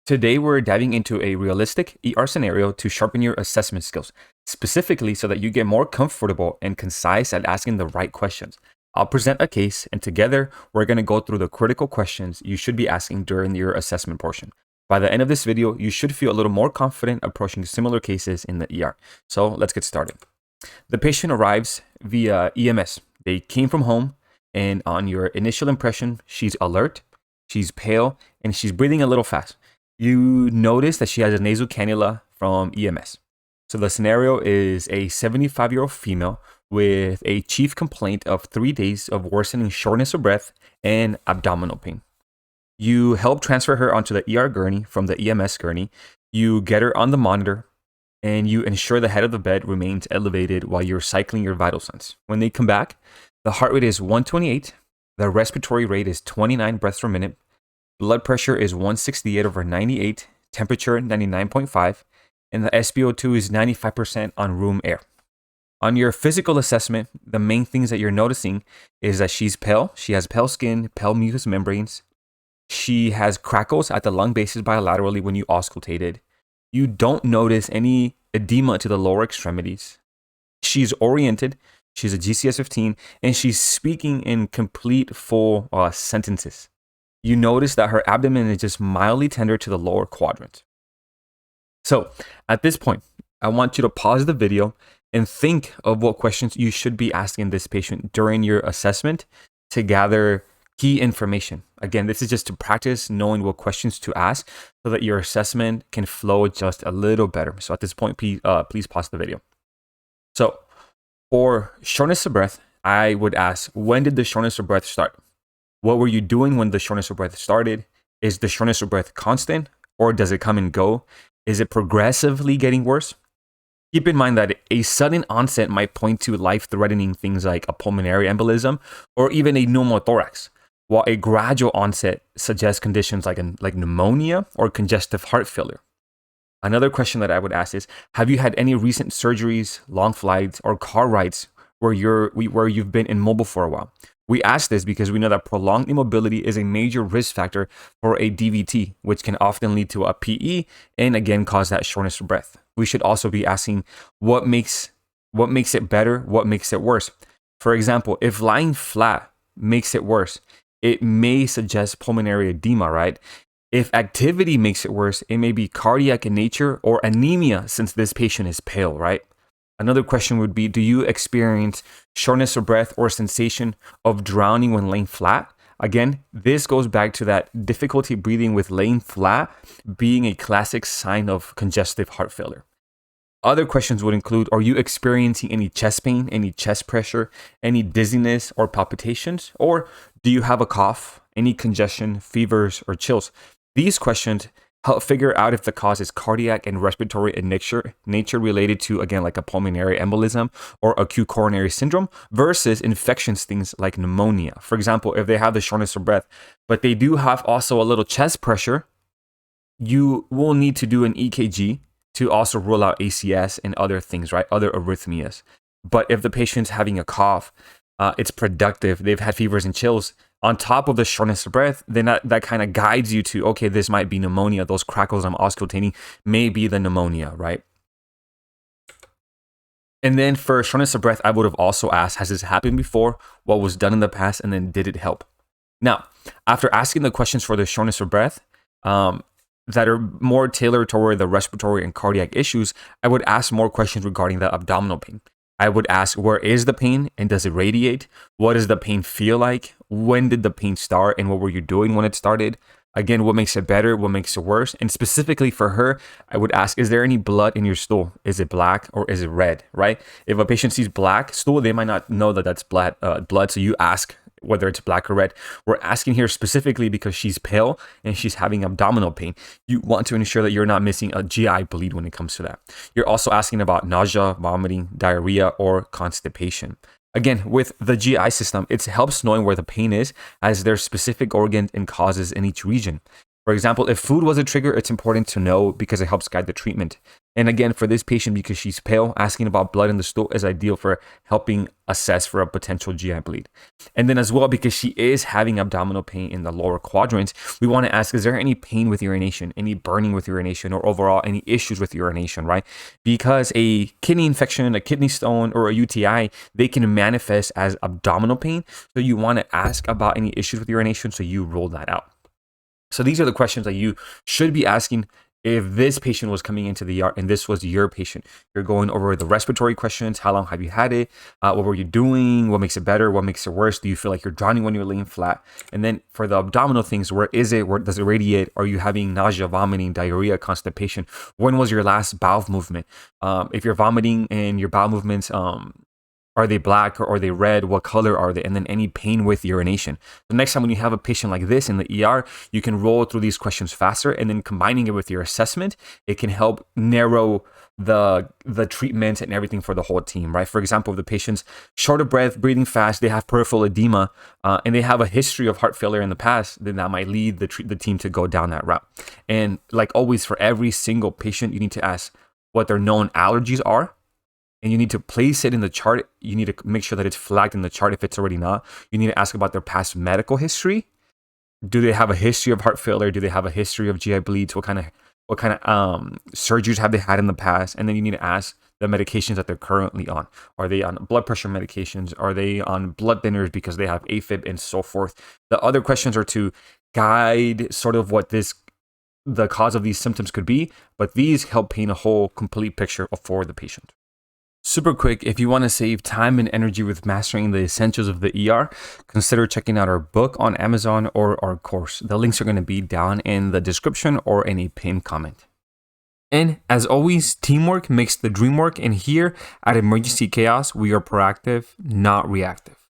Today, we're diving into a realistic ER scenario to sharpen your assessment skills, specifically so that you get more comfortable and concise at asking the right questions. I'll present a case, and together, we're going to go through the critical questions you should be asking during your assessment portion. By the end of this video, you should feel a little more confident approaching similar cases in the ER. So let's get started. The patient arrives via EMS. They came from home, and on your initial impression, she's alert, she's pale, and she's breathing a little fast. You notice that she has a nasal cannula from EMS. So the scenario is a 75-year-old female with a chief complaint of 3 days of worsening shortness of breath and abdominal pain. You help transfer her onto the ER gurney from the EMS gurney. You get her on the monitor, and you ensure the head of the bed remains elevated while you're cycling your vital signs. When they come back, the heart rate is 128, the respiratory rate is 29 breaths per minute, blood pressure is 168/98, temperature 99.5, and the SpO2 is 95% on room air. On your physical assessment, the main things that you're noticing is that she's pale. She has pale skin, pale mucous membranes. She has crackles at the lung bases bilaterally when you auscultated. You don't notice any edema to the lower extremities. She's oriented. She's a GCS-15, and she's speaking in complete full sentences. You notice that her abdomen is just mildly tender to the lower quadrant. So at this point, I want you to pause the video and think of what questions you should be asking this patient during your assessment to gather key information. Again, this is just to practice knowing what questions to ask so that your assessment can flow just a little better. So at this point, please pause the video. So for shortness of breath, I would ask, when did the shortness of breath start? What were you doing when the shortness of breath started? Is the shortness of breath constant, or does it come and go? Is it progressively getting worse? Keep in mind that a sudden onset might point to life-threatening things like a pulmonary embolism or even a pneumothorax, while a gradual onset suggests conditions like pneumonia or congestive heart failure. Another question that I would ask is, have you had any recent surgeries, long flights, or car rides where you've been immobile for a while? We ask this because we know that prolonged immobility is a major risk factor for a DVT, which can often lead to a PE and again cause that shortness of breath. We should also be asking what makes it better, what makes it worse. For example, if lying flat makes it worse, it may suggest pulmonary edema, right? If activity makes it worse, it may be cardiac in nature or anemia since this patient is pale, right? Another question would be, do you experience shortness of breath or sensation of drowning when laying flat? Again, this goes back to that difficulty breathing with laying flat being a classic sign of congestive heart failure. Other questions would include, are you experiencing any chest pain, any chest pressure, any dizziness or palpitations? Or do you have a cough, any congestion, fevers, or chills? These questions help figure out if the cause is cardiac and respiratory in nature related to, again, like a pulmonary embolism or acute coronary syndrome versus infections, things like pneumonia. For example, if they have the shortness of breath, but they do have also a little chest pressure, you will need to do an EKG to also rule out ACS and other things, right? Other arrhythmias. But if the patient's having a cough, it's productive, they've had fevers and chills, on top of the shortness of breath, then that kind of guides you to, okay, this might be pneumonia. Those crackles I'm auscultating may be the pneumonia, right? And then for shortness of breath, I would have also asked, has this happened before? What was done in the past? And then did it help? Now, after asking the questions for the shortness of breath, that are more tailored toward the respiratory and cardiac issues, I would ask more questions regarding the abdominal pain. I would ask, where is the pain and does it radiate? What does the pain feel like? When did the pain start and what were you doing when it started? Again, what makes it better? What makes it worse? And specifically for her, I would ask, is there any blood in your stool? Is it black or is it red, right? If a patient sees black stool, they might not know that that's blood. So you ask whether it's black or red. We're asking here specifically because she's pale and she's having abdominal pain. You want to ensure that you're not missing a GI bleed when it comes to that. You're also asking about nausea, vomiting, diarrhea, or constipation. Again, with the GI system, it helps knowing where the pain is as there's specific organs and causes in each region. For example, if food was a trigger, it's important to know because it helps guide the treatment. And again, for this patient, because she's pale, asking about blood in the stool is ideal for helping assess for a potential GI bleed. And then as well, because she is having abdominal pain in the lower quadrant, we want to ask, is there any pain with urination, any burning with urination, or overall any issues with urination, right? Because a kidney infection, a kidney stone, or a UTI, they can manifest as abdominal pain. So you want to ask about any issues with urination, so you rule that out. So these are the questions that you should be asking if this patient was coming into the ER and this was your patient. You're going over the respiratory questions. How long have you had it? What were you doing? What makes it better? What makes it worse? Do you feel like you're drowning when you're laying flat? And then for the abdominal things, where is it? Where does it radiate? Are you having nausea, vomiting, diarrhea, constipation? When was your last bowel movement? If you're vomiting and your bowel movements, are they black or are they red? What color are they? And then any pain with urination. The next time when you have a patient like this in the ER, you can roll through these questions faster, and then combining it with your assessment, it can help narrow the treatment and everything for the whole team, right? For example, if the patient's short of breath, breathing fast, they have peripheral edema, and they have a history of heart failure in the past, then that might lead the team to go down that route. And like always, for every single patient, you need to ask what their known allergies are. And you need to place it in the chart. You need to make sure that it's flagged in the chart if it's already not. You need to ask about their past medical history. Do they have a history of heart failure? Do they have a history of GI bleeds? What kind of surgeries have they had in the past? And then you need to ask the medications that they're currently on. Are they on blood pressure medications? Are they on blood thinners because they have AFib and so forth? The other questions are to guide sort of what the cause of these symptoms could be, but these help paint a whole complete picture for the patient. Super quick, if you want to save time and energy with mastering the essentials of the ER, consider checking out our book on Amazon or our course. The links are going to be down in the description or in a pinned comment. And as always, teamwork makes the dream work. And here at Emergency Chaos, we are proactive, not reactive.